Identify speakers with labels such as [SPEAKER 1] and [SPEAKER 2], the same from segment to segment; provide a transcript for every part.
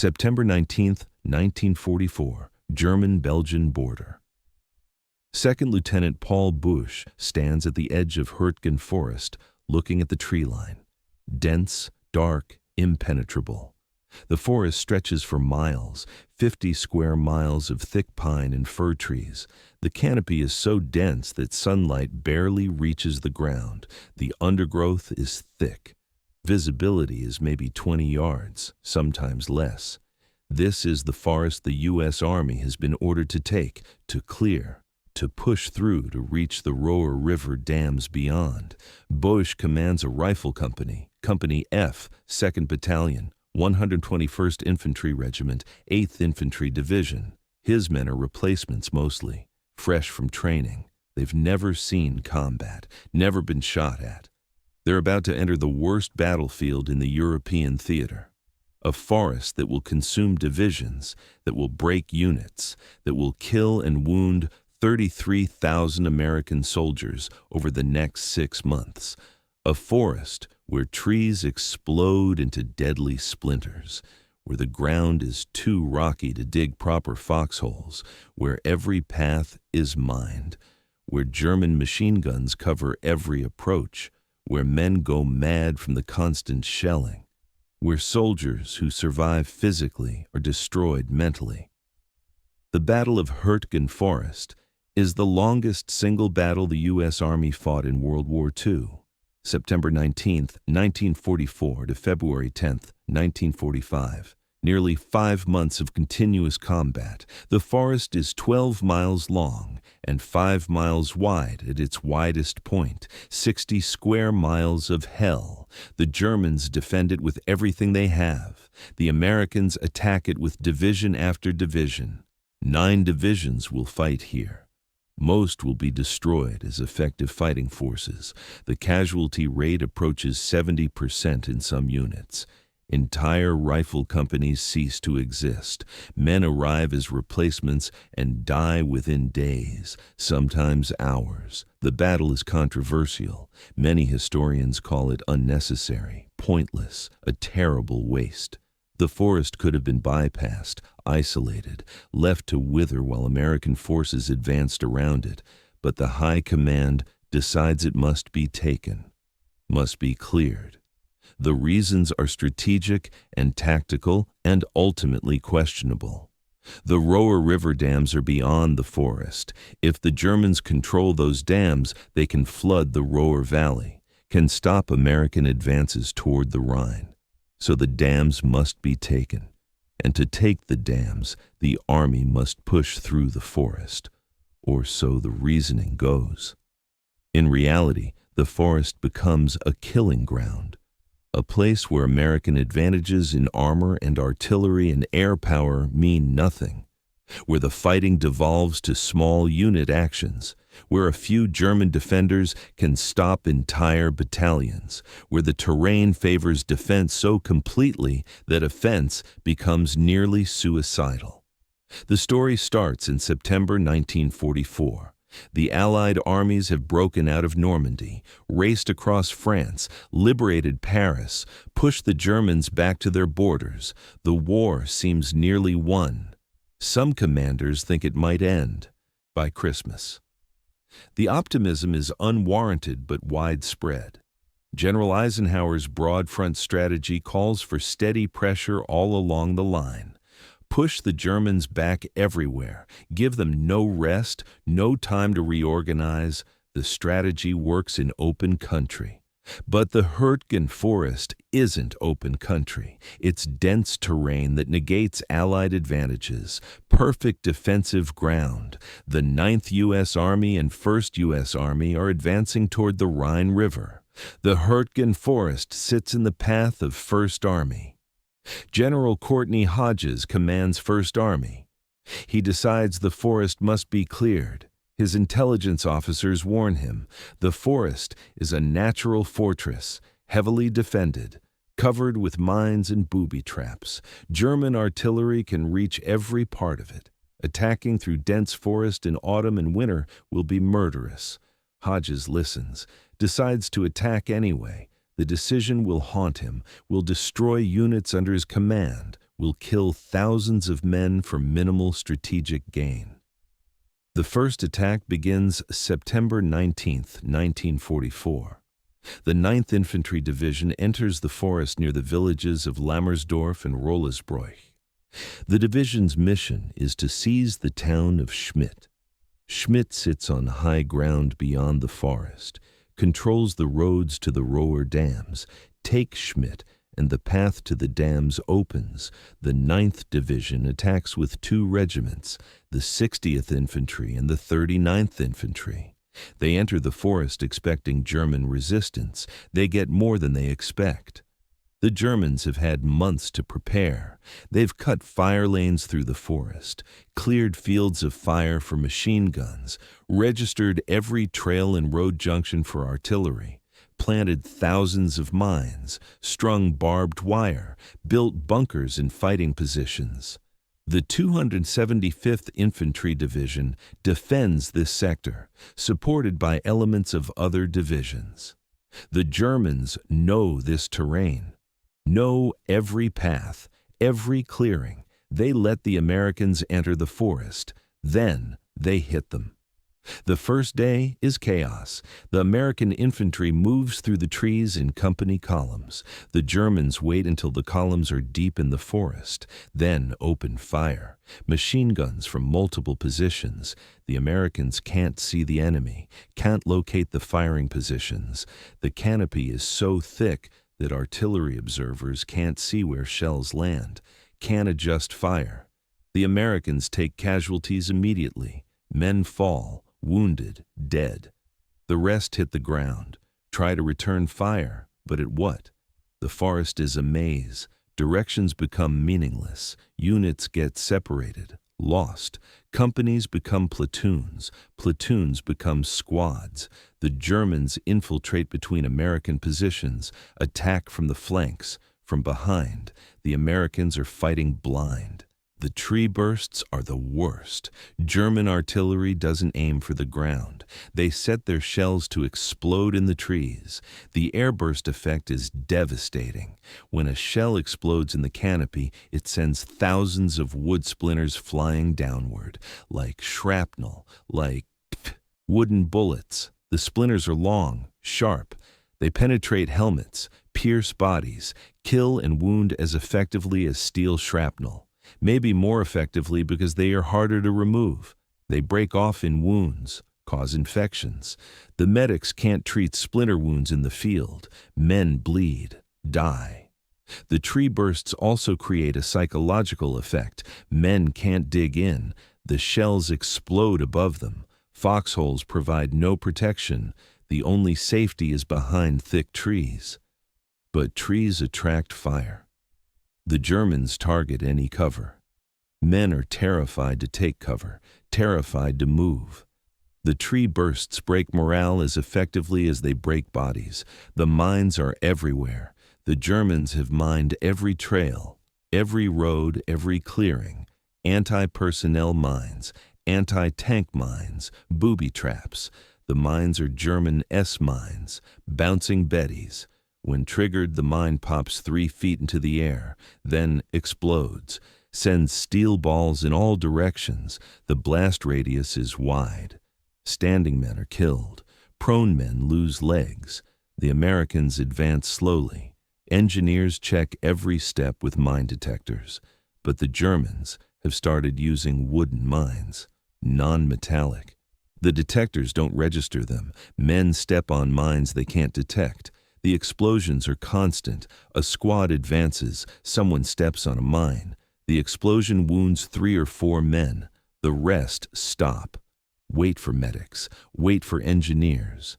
[SPEAKER 1] September 19, 1944, German-Belgian border. Second Lieutenant Paul Boesch stands at the edge of Hürtgen Forest, looking at the tree line. Dense, dark, impenetrable. The forest stretches for miles, 50 square miles of thick pine and fir trees. The canopy is so dense that sunlight barely reaches the ground. The undergrowth is thick. Visibility is maybe 20 yards, sometimes less. This is the forest the U.S. Army has been ordered to take, to clear, to push through to reach the Roer River dams beyond. Boesch commands a rifle company, Company F, 2nd Battalion, 121st Infantry Regiment, 8th Infantry Division. His men are replacements mostly, fresh from training. They've never seen combat, never been shot at. They're about to enter the worst battlefield in the European theater. A forest that will consume divisions, that will break units, that will kill and wound 33,000 American soldiers over the next 6 months. A forest where trees explode into deadly splinters, where the ground is too rocky to dig proper foxholes, where every path is mined, where German machine guns cover every approach, where men go mad from the constant shelling, where soldiers who survive physically are destroyed mentally. The Battle of Hürtgen Forest is the longest single battle the U.S. Army fought in World War II. September 19, 1944 to February 10, 1945. Nearly 5 months of continuous combat. The forest is 12 miles long and 5 miles wide at its widest point, 60 square miles of hell. The Germans defend it with everything they have. The Americans attack it with division after division. 9 divisions will fight here. Most will be destroyed as effective fighting forces. The casualty rate approaches 70% in some units. Entire rifle companies cease to exist. Men arrive as replacements and die within days, sometimes hours. The battle is controversial. Many historians call it unnecessary, pointless, a terrible waste. The forest could have been bypassed, isolated, left to wither while American forces advanced around it, but the High Command decides it must be taken, must be cleared. The reasons are strategic and tactical and ultimately questionable. The Roer River dams are beyond the forest. If the Germans control those dams, they can flood the Roer Valley, can stop American advances toward the Rhine. So the dams must be taken. And to take the dams, the Army must push through the forest. Or so the reasoning goes. In reality, the forest becomes a killing ground. A place where American advantages in armor and artillery and air power mean nothing, where the fighting devolves to small unit actions, where a few German defenders can stop entire battalions, where the terrain favors defense so completely that offense becomes nearly suicidal. The story starts in September 1944. The Allied armies have broken out of Normandy, raced across France, liberated Paris, pushed the Germans back to their borders. The war seems nearly won. Some commanders think it might end by Christmas. The optimism is unwarranted but widespread. General Eisenhower's broad front strategy calls for steady pressure all along the line. Push the Germans back everywhere. Give them no rest, no time to reorganize. The strategy works in open country. But the Hürtgen Forest isn't open country. It's dense terrain that negates Allied advantages, perfect defensive ground. The 9th U.S. Army and 1st U.S. Army are advancing toward the Rhine River. The Hürtgen Forest sits in the path of 1st Army. General Courtney Hodges commands 1st Army. He decides the forest must be cleared. His intelligence officers warn him the forest is a natural fortress, heavily defended, covered with mines and booby traps. German artillery can reach every part of it. Attacking through dense forest in autumn and winter will be murderous. Hodges listens, decides to attack anyway. The decision will haunt him, will destroy units under his command, will kill thousands of men for minimal strategic gain. The first attack begins September 19, 1944. The 9th Infantry Division enters the forest near the villages of Lammersdorf and Rollersbroich. The division's mission is to seize the town of Schmidt. Schmidt sits on high ground beyond the forest, controls the roads to the Roer dams. Take Schmidt, and the path to the dams opens. The 9th Division attacks with 2 regiments, the 60th Infantry and the 39th Infantry. They enter the forest expecting German resistance. They get more than they expect. The Germans have had months to prepare. They've cut fire lanes through the forest, cleared fields of fire for machine guns, registered every trail and road junction for artillery, planted thousands of mines, strung barbed wire, built bunkers in fighting positions. The 275th Infantry Division defends this sector, supported by elements of other divisions. The Germans know this terrain, know every path, every clearing. They let the Americans enter the forest, then they hit them. The first day is chaos. The American infantry moves through the trees in company columns. The Germans wait until the columns are deep in the forest, then open fire. Machine guns from multiple positions. The Americans can't see the enemy, can't locate the firing positions. The canopy is so thick that artillery observers can't see where shells land, can't adjust fire. The Americans take casualties immediately. Men fall, wounded, dead. The rest hit the ground, try to return fire, but at what? The forest is a maze. Directions become meaningless. Units get separated, lost. Companies become platoons. Platoons become squads. The Germans infiltrate between American positions, attack from the flanks, from behind. The Americans are fighting blind. The tree bursts are the worst. German artillery doesn't aim for the ground. They set their shells to explode in the trees. The airburst effect is devastating. When a shell explodes in the canopy, it sends thousands of wood splinters flying downward, like shrapnel, like wooden bullets. The splinters are long, sharp. They penetrate helmets, pierce bodies, kill and wound as effectively as steel shrapnel. Maybe more effectively because they are harder to remove. They break off in wounds, cause infections. The medics can't treat splinter wounds in the field. Men bleed, die. The tree bursts also create a psychological effect. Men can't dig in. The shells explode above them. Foxholes provide no protection. The only safety is behind thick trees. But trees attract fire. The Germans target any cover. Men are terrified to take cover, terrified to move. The tree bursts break morale as effectively as they break bodies. The mines are everywhere. The Germans have mined every trail, every road, every clearing. Anti-personnel mines, anti-tank mines, booby traps. The mines are German S-mines, bouncing Bettys. When triggered, the mine pops 3 feet into the air, then explodes, sends steel balls in all directions. The blast radius is wide. Standing men are killed. Prone men lose legs. The Americans advance slowly. Engineers check every step with mine detectors. But the Germans have started using wooden mines, non-metallic. The detectors don't register them. Men step on mines they can't detect. The explosions are constant. A squad advances. Someone steps on a mine. The explosion wounds 3 or 4 men. The rest stop. Wait for medics. Wait for engineers.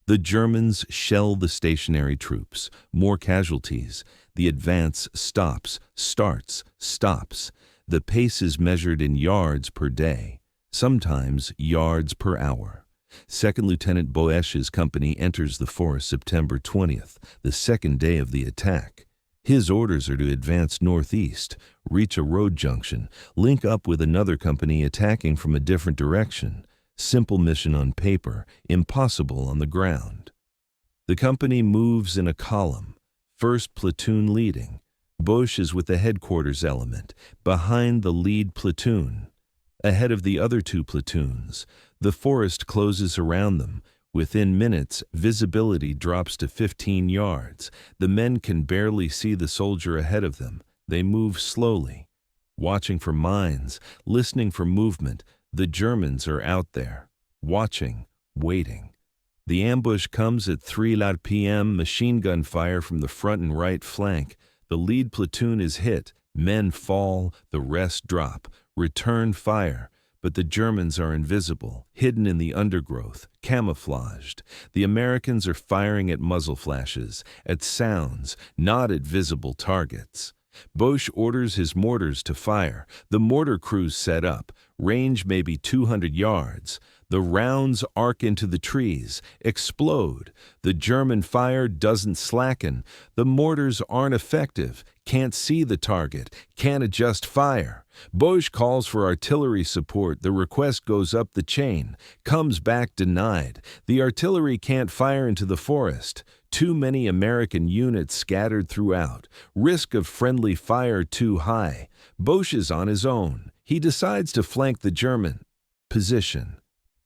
[SPEAKER 1] The Germans shell the stationary troops. More casualties. The advance stops, starts, stops. The pace is measured in yards per day, sometimes yards per hour. 2nd Lieutenant Boesch's company enters the forest September 20th, the second day of the attack. His orders are to advance northeast, reach a road junction, link up with another company attacking from a different direction. Simple mission on paper, impossible on the ground. The company moves in a column, 1st platoon leading. Boesch is with the headquarters element, behind the lead platoon. Ahead of the other two platoons, the forest closes around them. Within minutes, visibility drops to 15 yards. The men can barely see the soldier ahead of them. They move slowly, watching for mines, listening for movement. The Germans are out there, watching, waiting. The ambush comes at 3 p.m., machine gun fire from the front and right flank. The lead platoon is hit, men fall, the rest drop. Return fire, but the Germans are invisible, hidden in the undergrowth, camouflaged. The Americans are firing at muzzle flashes, at sounds, not at visible targets. Boesch orders his mortars to fire. The mortar crews set up, range maybe 200 yards. The rounds arc into the trees, explode. The German fire doesn't slacken. The mortars aren't effective, can't see the target, can't adjust fire. Boesch calls for artillery support. The request goes up the chain, comes back denied. The artillery can't fire into the forest. Too many American units scattered throughout. Risk of friendly fire too high. Boesch is on his own. He decides to flank the German position.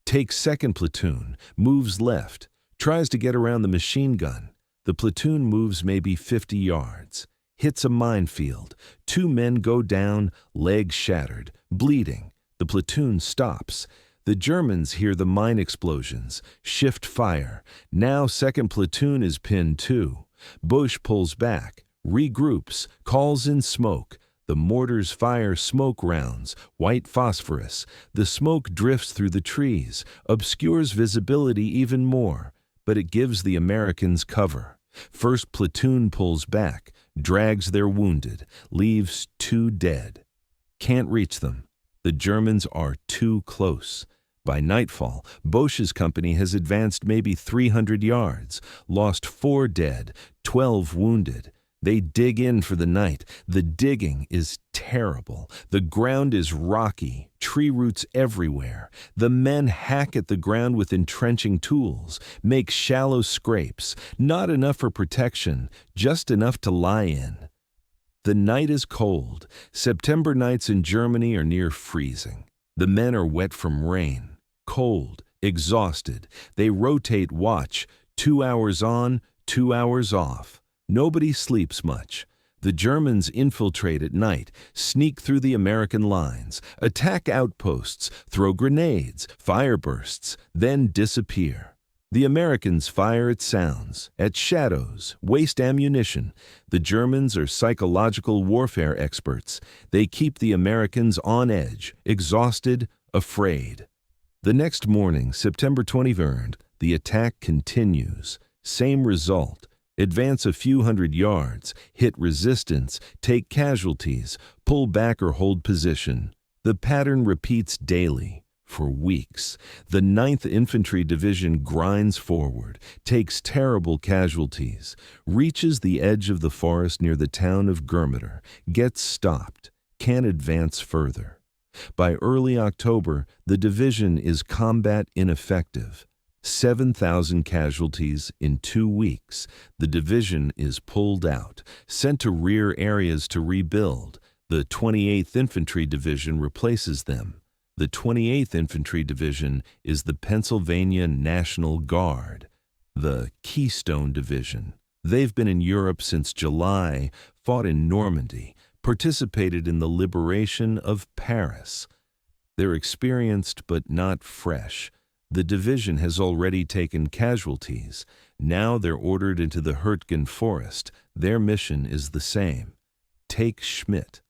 [SPEAKER 1] Takes second platoon, moves left, tries to get around the machine gun. The platoon moves maybe 50 yards, hits a minefield. 2 men go down, legs shattered, bleeding. The platoon stops. The Germans hear the mine explosions, shift fire. Now second platoon is pinned too. Boesch pulls back, regroups, calls in smoke. The mortars fire smoke rounds, white phosphorus. The smoke drifts through the trees, obscures visibility even more, but it gives the Americans cover. First platoon pulls back, drags their wounded, leaves 2 dead. Can't reach them. The Germans are too close. By nightfall, Boesch's company has advanced maybe 300 yards, lost 4 dead, 12 wounded. They dig in for the night. The digging is terrible. The ground is rocky, tree roots everywhere. The men hack at the ground with entrenching tools, make shallow scrapes, not enough for protection, just enough to lie in. The night is cold. September nights in Germany are near freezing. The men are wet from rain, cold, exhausted. They rotate watch, 2 hours on, 2 hours off. Nobody sleeps much. The Germans infiltrate at night, sneak through the American lines, attack outposts, throw grenades, fire bursts, then disappear. The Americans fire at sounds, at shadows, waste ammunition. The Germans are psychological warfare experts. They keep the Americans on edge, exhausted, afraid. The next morning, September 23rd, the attack continues. Same result. Advance a few hundred yards, hit resistance, take casualties, pull back or hold position. The pattern repeats daily, for weeks. The 9th Infantry Division grinds forward, takes terrible casualties, reaches the edge of the forest near the town of Germeter, gets stopped, can't advance further. By early October, the division is combat ineffective. 7,000 casualties in 2 weeks. The division is pulled out, sent to rear areas to rebuild. The 28th Infantry Division replaces them. The 28th Infantry Division is the Pennsylvania National Guard, the Keystone Division. They've been in Europe since July, fought in Normandy, participated in the liberation of Paris. They're experienced but not fresh. The division has already taken casualties. Now they're ordered into the Hürtgen Forest. Their mission is the same. Take Schmidt,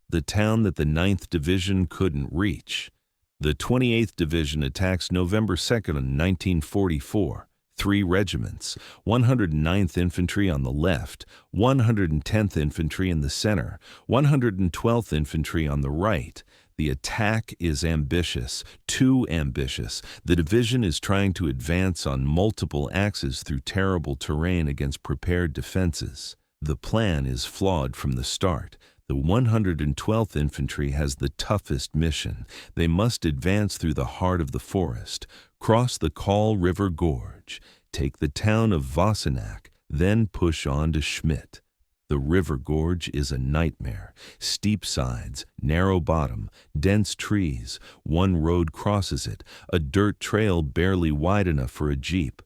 [SPEAKER 1] the town that the 9th Division couldn't reach. The 28th Division attacks November 2nd, 1944. 3 regiments, 109th Infantry on the left, 110th Infantry in the center, 112th Infantry on the right. The attack is ambitious, too ambitious. The division is trying to advance on multiple axes through terrible terrain against prepared defenses. The plan is flawed from the start. The 112th Infantry has the toughest mission. They must advance through the heart of the forest, cross the Kall River Gorge, take the town of Wassenach, then push on to Schmidt. The The river gorge is a nightmare. Steep sides, narrow bottom, dense trees. One road crosses it, a dirt trail barely wide enough for a jeep.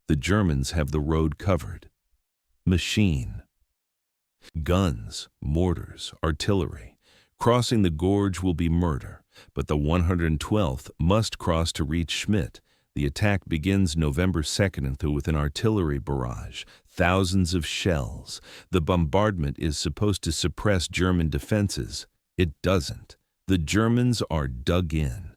[SPEAKER 1] The Germans have the road covered. Machine. Guns, mortars, artillery. Crossing the gorge will be murder, but the 112th must cross to reach Schmidt. The attack begins November 2nd with an artillery barrage, thousands of shells. The bombardment is supposed to suppress German defenses. It doesn't. The Germans are dug in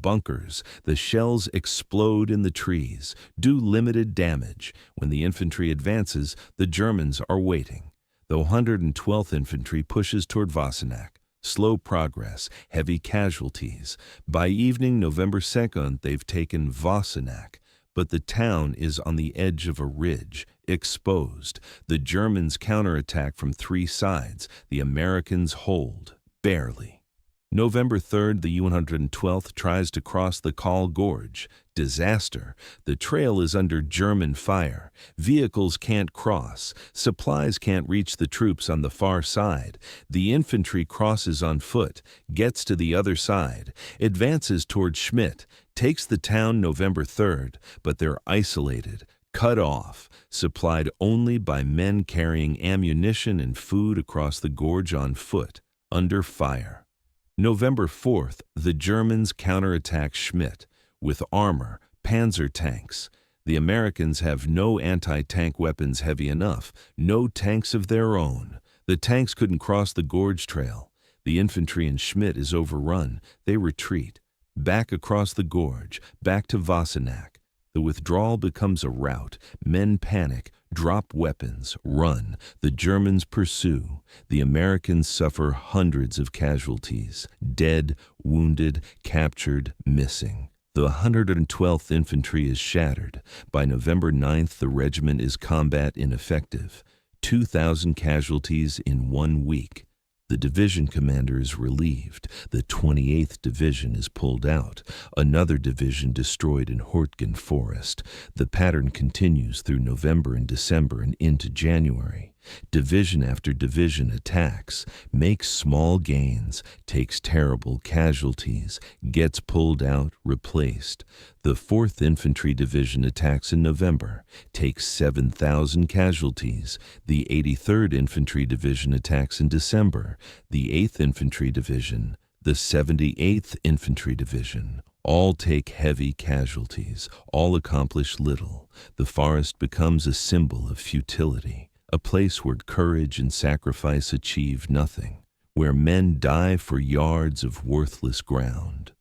[SPEAKER 1] bunkers. The shells explode in the trees, do limited damage. When the infantry advances, the Germans are waiting. The 112th Infantry pushes toward Wassenach. Slow progress, heavy casualties. By evening, November 2nd, they've taken Wassenach, but the town is on the edge of a ridge, exposed. The Germans counterattack from three sides. The Americans hold, barely. November 3rd, the 112th tries to cross the Kall Gorge. Disaster. The trail is under German fire. Vehicles can't cross. Supplies can't reach the troops on the far side. The infantry crosses on foot, gets to the other side, advances toward Schmidt, takes the town November 3rd, but they're isolated, cut off, supplied only by men carrying ammunition and food across the gorge on foot, under fire. November 4th, the Germans counterattack Schmidt with armor, panzer tanks. The Americans have no anti-tank weapons heavy enough, no tanks of their own. The tanks couldn't cross the gorge trail. The infantry in Schmidt is overrun. They retreat. Back across the gorge, back to Wassenach. The withdrawal becomes a rout. Men panic, drop weapons, run. The Germans pursue. The Americans suffer hundreds of casualties, dead, wounded, captured, missing. The 112th Infantry is shattered. By November 9th, the regiment is combat ineffective. 2,000 casualties in 1 week. The division commander is relieved. The 28th Division is pulled out. Another division destroyed in Hürtgen Forest. The pattern continues through November and December and into January. Division after division attacks, makes small gains, takes terrible casualties, gets pulled out, replaced. The 4th Infantry Division attacks in November, takes 7,000 casualties. The 83rd Infantry Division attacks in December. The 8th Infantry Division, the 78th Infantry Division, all take heavy casualties, all accomplish little. The forest becomes a symbol of futility, a place where courage and sacrifice achieve nothing, where men die for yards of worthless ground.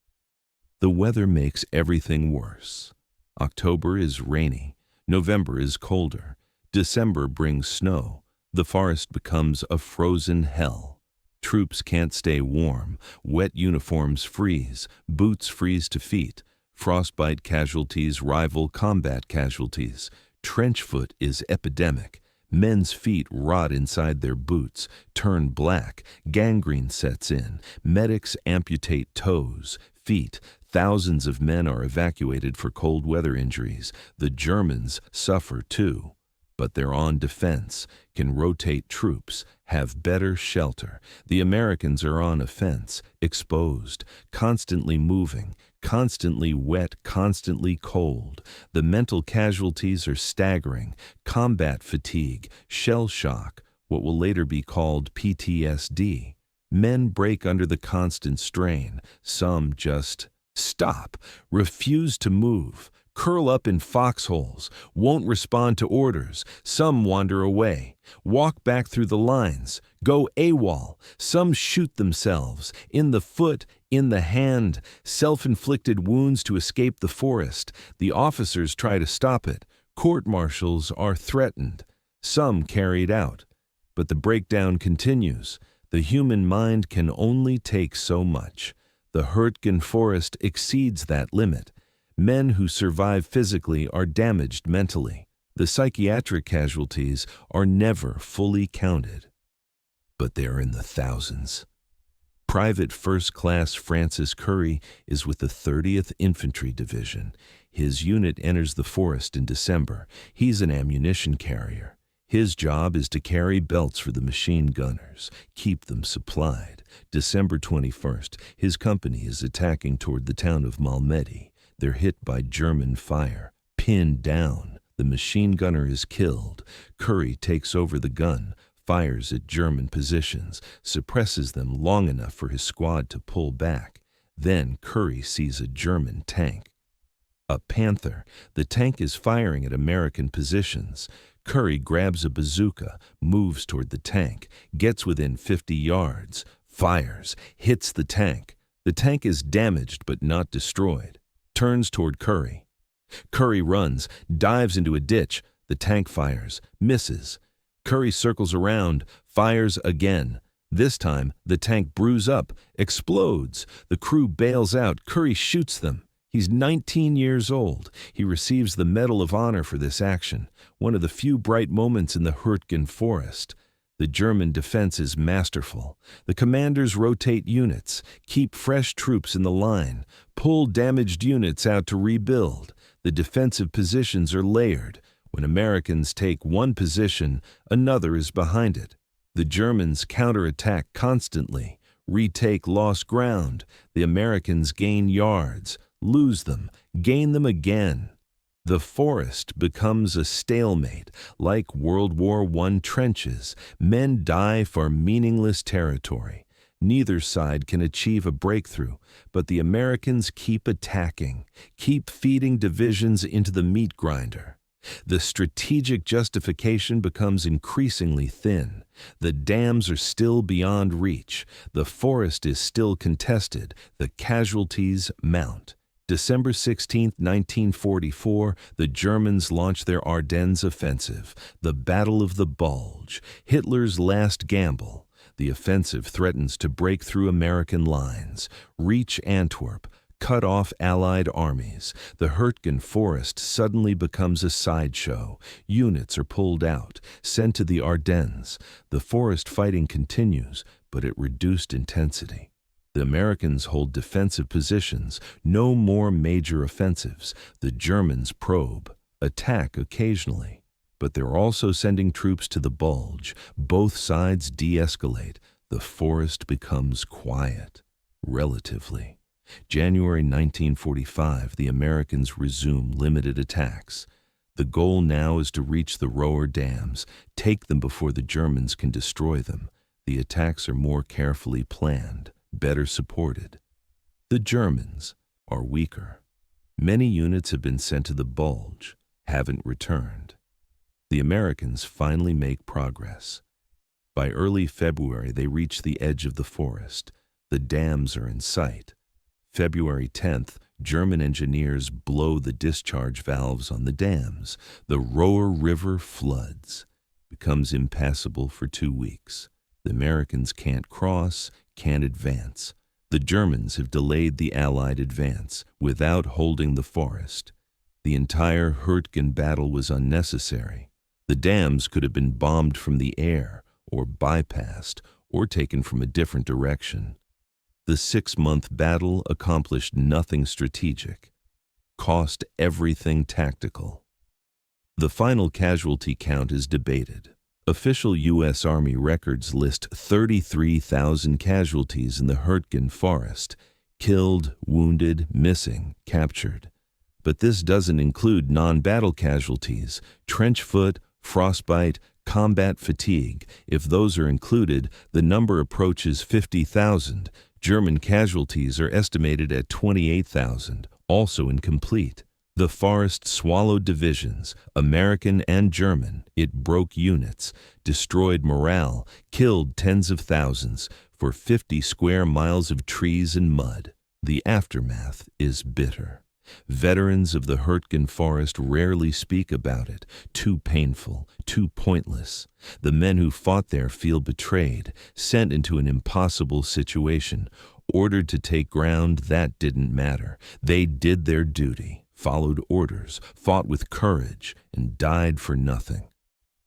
[SPEAKER 1] The weather makes everything worse. October is rainy. November is colder. December brings snow. The forest becomes a frozen hell. Troops can't stay warm. Wet uniforms freeze. Boots freeze to feet. Frostbite casualties rival combat casualties. Trench foot is epidemic. Men's feet rot inside their boots, turn black, gangrene sets in, medics amputate toes, feet. Thousands of men are evacuated for cold weather injuries. The Germans suffer too, but they're on defense, can rotate troops, have better shelter. The Americans are on offense, exposed, constantly moving, constantly wet, constantly cold. The mental casualties are staggering. Combat fatigue, shell shock, what will later be called PTSD. Men break under the constant strain. Some just stop, refuse to move, curl up in foxholes, won't respond to orders. Some wander away, walk back through the lines, go AWOL. Some shoot themselves, in the foot, in the hand, self-inflicted wounds to escape the forest. The officers try to stop it. Court-martials are threatened. Some carried out. But the breakdown continues. The human mind can only take so much. The Hürtgen Forest exceeds that limit. Men who survive physically are damaged mentally. The psychiatric casualties are never fully counted. But they're in the thousands. Private First Class Francis Curry is with the 30th Infantry Division. His unit enters the forest in December. He's an ammunition carrier. His job is to carry belts for the machine gunners, keep them supplied. December 21st, his company is attacking toward the town of Malmedy. They're hit by German fire, pinned down. The machine gunner is killed. Curry takes over the gun, fires at German positions, suppresses them long enough for his squad to pull back. Then Curry sees a German tank. A Panther. The tank is firing at American positions. Curry grabs a bazooka, moves toward the tank, gets within 50 yards, fires, hits the tank. The tank is damaged but not destroyed. Turns toward Curry. Curry runs, dives into a ditch. The tank fires, misses. Curry circles around, fires again. This time, the tank brews up, explodes. The crew bails out. Curry shoots them. He's 19 years old. He receives the Medal of Honor for this action, one of the few bright moments in the Hürtgen Forest. The German defense is masterful. The commanders rotate units, keep fresh troops in the line, pull damaged units out to rebuild. The defensive positions are layered. When Americans take one position, another is behind it. The Germans counterattack constantly, retake lost ground. The Americans gain yards, lose them, gain them again. The forest becomes a stalemate, like World War I trenches. Men die for meaningless territory. Neither side can achieve a breakthrough, but the Americans keep attacking, keep feeding divisions into the meat grinder. The strategic justification becomes increasingly thin. The dams are still beyond reach. The forest is still contested. The casualties mount. December 16, 1944, the Germans launch their Ardennes offensive, the Battle of the Bulge, Hitler's last gamble. The offensive threatens to break through American lines, reach Antwerp, cut off Allied armies. The Hürtgen Forest suddenly becomes a sideshow. Units are pulled out, sent to the Ardennes. The forest fighting continues, but at reduced intensity. The Americans hold defensive positions, no more major offensives. The Germans probe, attack occasionally. But they're also sending troops to the Bulge. Both sides de-escalate. The forest becomes quiet, relatively. January 1945, the Americans resume limited attacks. The goal now is to reach the Roer dams, take them before the Germans can destroy them. The attacks are more carefully planned, better supported. The Germans are weaker. Many units have been sent to the Bulge, haven't returned. The Americans finally make progress. By early February, they reach the edge of the forest. The dams are in sight. February 10th, German engineers blow the discharge valves on the dams. The Roer River floods, becomes impassable for 2 weeks. The Americans can't cross, can't advance. The Germans have delayed the Allied advance without holding the forest. The entire Hürtgen battle was unnecessary. The dams could have been bombed from the air, or bypassed, or taken from a different direction. The 6-month battle accomplished nothing strategic, cost everything tactical. The final casualty count is debated. Official U.S. Army records list 33,000 casualties in the Hürtgen Forest, killed, wounded, missing, captured. But this doesn't include non-battle casualties, trench foot, frostbite, combat fatigue. If those are included, the number approaches 50,000. German casualties are estimated at 28,000, also incomplete. The forest swallowed divisions, American and German. It broke units, destroyed morale, killed tens of thousands for 50 square miles of trees and mud. The aftermath is bitter. Veterans of the Hürtgen Forest rarely speak about it. Too painful, too pointless. The men who fought there feel betrayed, sent into an impossible situation, ordered to take ground. That didn't matter. They did their duty, followed orders, fought with courage, and died for nothing.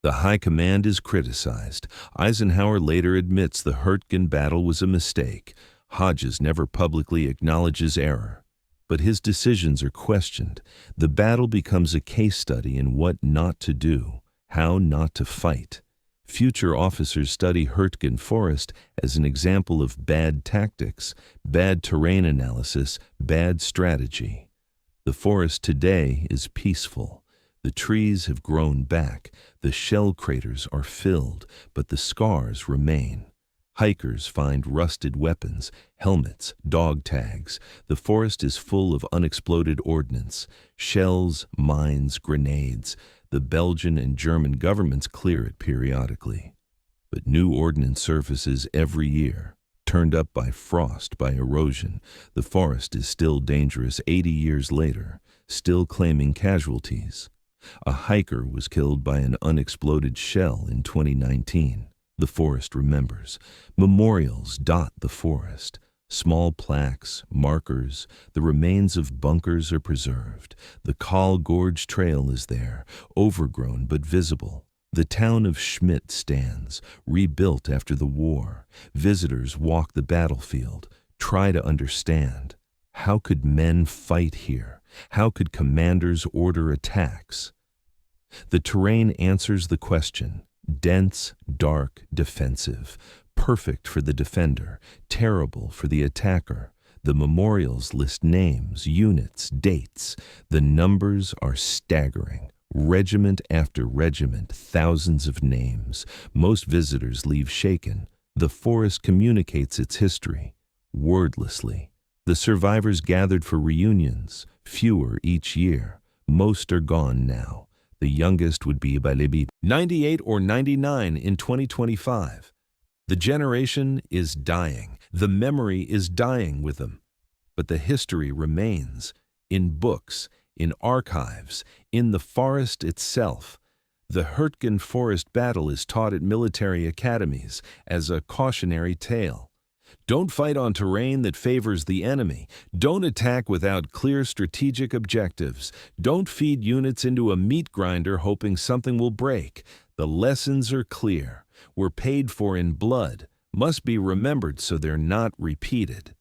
[SPEAKER 1] The High Command is criticized. Eisenhower later admits the Hürtgen battle was a mistake. Hodges never publicly acknowledges error. But his decisions are questioned. The battle becomes a case study in what not to do, How not to fight. Future officers study Hürtgen Forest as an example of bad tactics, bad terrain analysis, bad strategy. The forest today is peaceful. The trees have grown back, the shell craters are filled, but the scars remain. Hikers find rusted weapons, helmets, dog tags. The forest is full of unexploded ordnance, shells, mines, grenades. The Belgian and German governments clear it periodically. But new ordnance surfaces every year. Turned up by frost, by erosion, the forest is still dangerous 80 years later, still claiming casualties. A hiker was killed by an unexploded shell in 2019. The forest remembers. Memorials dot the forest. Small plaques, markers, the remains of bunkers are preserved. The Kall Gorge trail is there, overgrown but visible. The town of Schmidt stands, rebuilt after the war. Visitors walk the battlefield, try to understand. How could men fight here? How could commanders order attacks? The terrain answers the question. Dense, dark, defensive. Perfect for the defender, terrible for the attacker. The memorials list names, units, dates. The numbers are staggering. Regiment after regiment, thousands of names. Most visitors leave shaken. The forest communicates its history, wordlessly. The survivors gathered for reunions, fewer each year. Most are gone now. The youngest would be by 98 or 99 in 2025. The generation is dying. The memory is dying with them. But the history remains in books, in archives, in the forest itself. The Hürtgen Forest battle is taught at military academies as a cautionary tale. Don't fight on terrain that favors the enemy. Don't attack without clear strategic objectives. Don't feed units into a meat grinder hoping something will break. The lessons are clear. Were paid for in blood, must be remembered so they're not repeated.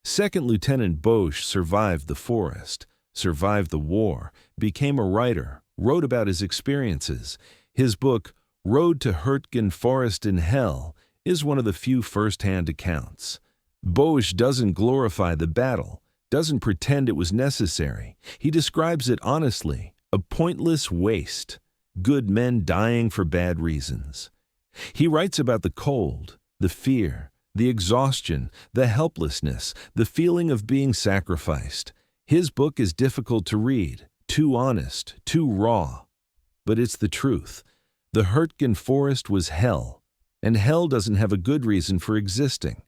[SPEAKER 1] Second Lieutenant Boesch survived the forest, survived the war, became a writer, wrote about his experiences. His book, Road to Hürtgen Forest in Hell, is one of the few first-hand accounts. Boesch doesn't glorify the battle, doesn't pretend it was necessary. He describes it honestly, a pointless waste, good men dying for bad reasons. He writes about the cold, the fear, the exhaustion, the helplessness, the feeling of being sacrificed. His book is difficult to read, too honest, too raw. But it's the truth. The Hürtgen Forest was hell, and hell doesn't have a good reason for existing.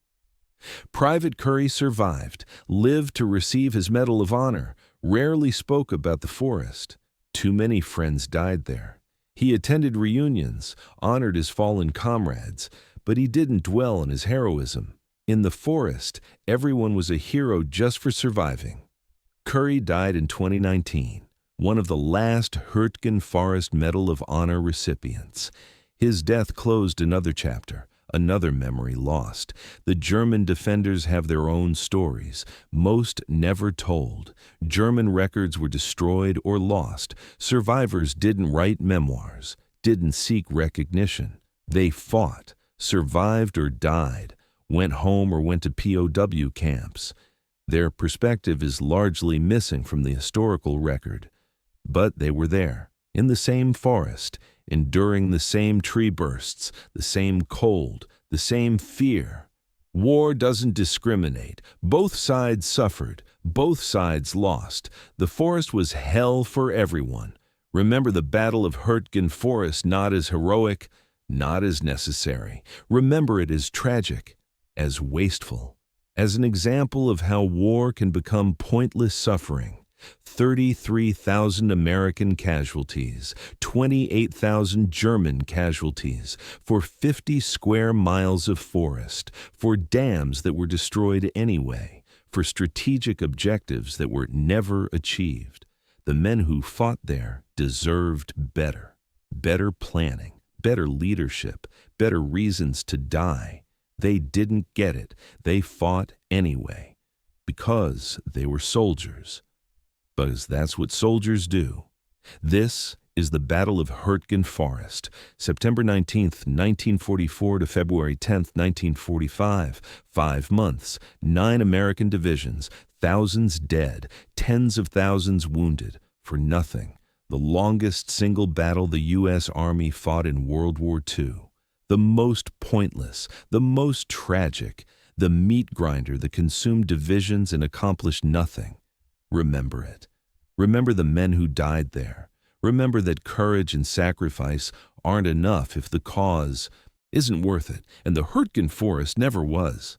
[SPEAKER 1] Private Curry survived, lived to receive his Medal of Honor, rarely spoke about the forest. Too many friends died there. He attended reunions, honored his fallen comrades, but he didn't dwell on his heroism. In the forest, everyone was a hero just for surviving. Curry died in 2019, one of the last Hürtgen Forest Medal of Honor recipients. His death closed another chapter, another memory lost. The German defenders have their own stories, most never told. German records were destroyed or lost. Survivors didn't write memoirs, didn't seek recognition. They fought, survived or died, went home or went to POW camps. Their perspective is largely missing from the historical record. But they were there, in the same forest, enduring the same tree bursts, the same cold, the same fear. War doesn't discriminate. Both sides suffered. Both sides lost. The forest was hell for everyone. Remember the Battle of Hürtgen Forest not as heroic, not as necessary. Remember it as tragic, as wasteful, as an example of how war can become pointless suffering. 33,000 American casualties, 28,000 German casualties, for 50 square miles of forest, for dams that were destroyed anyway, for strategic objectives that were never achieved. The men who fought there deserved better, better planning, better leadership, better reasons to die. They didn't get it. They fought anyway, because they were soldiers. Because that's what soldiers do. This is the Battle of Hürtgen Forest, September 19, 1944 to February 10, 1945. 5 months, 9 American divisions, thousands dead, tens of thousands wounded, for nothing. The longest single battle the U.S. Army fought in World War II. The most pointless, the most tragic, the meat grinder that consumed divisions and accomplished nothing. Remember it. Remember the men who died there. Remember that courage and sacrifice aren't enough if the cause isn't worth it, and the Hürtgen Forest never was.